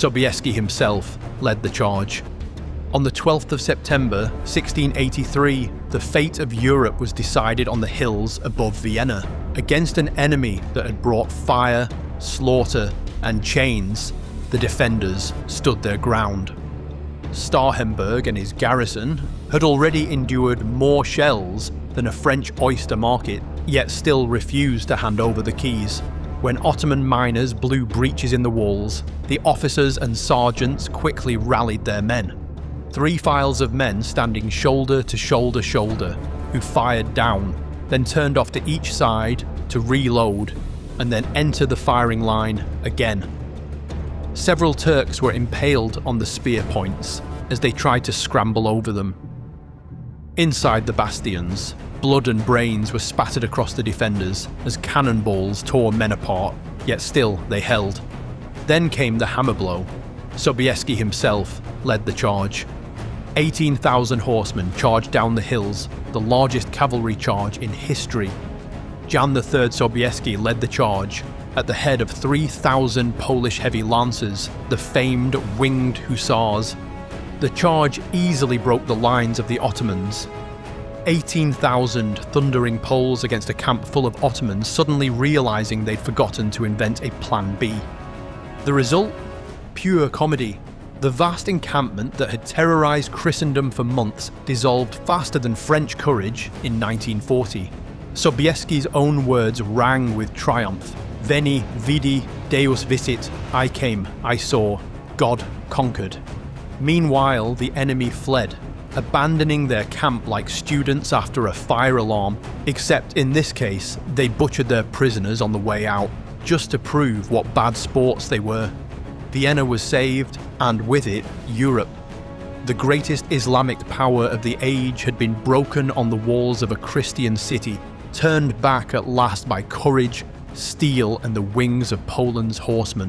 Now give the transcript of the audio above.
Sobieski himself led the charge. On the 12th of September 1683, the fate of Europe was decided on the hills above Vienna. Against an enemy that had brought fire, slaughter, and chains, the defenders stood their ground. Starhemberg and his garrison had already endured more shells than a French oyster market, yet still refused to hand over the keys. When Ottoman miners blew breaches in the walls, the officers and sergeants quickly rallied their men. 3 files of men standing shoulder to shoulder, who fired down, then turned off to each side to reload, and then enter the firing line again. Several Turks were impaled on the spear points as they tried to scramble over them. Inside the bastions, blood and brains were spattered across the defenders as cannonballs tore men apart, yet still they held. Then came the hammer blow. Sobieski himself led the charge. 18,000 horsemen charged down the hills, the largest cavalry charge in history. Jan III Sobieski led the charge at the head of 3,000 Polish heavy lancers, the famed winged hussars. The charge easily broke the lines of the Ottomans. 18,000 thundering Poles against a camp full of Ottomans, suddenly realising they'd forgotten to invent a plan B. The result? Pure comedy. The vast encampment that had terrorised Christendom for months dissolved faster than French courage in 1940. Sobieski's own words rang with triumph. Veni, vidi, Deus visit. I came, I saw, God conquered. Meanwhile, the enemy fled, abandoning their camp like students after a fire alarm, except in this case, they butchered their prisoners on the way out, just to prove what bad sports they were. Vienna was saved, and with it, Europe. The greatest Islamic power of the age had been broken on the walls of a Christian city, turned back at last by courage, steel, and the wings of Poland's horsemen.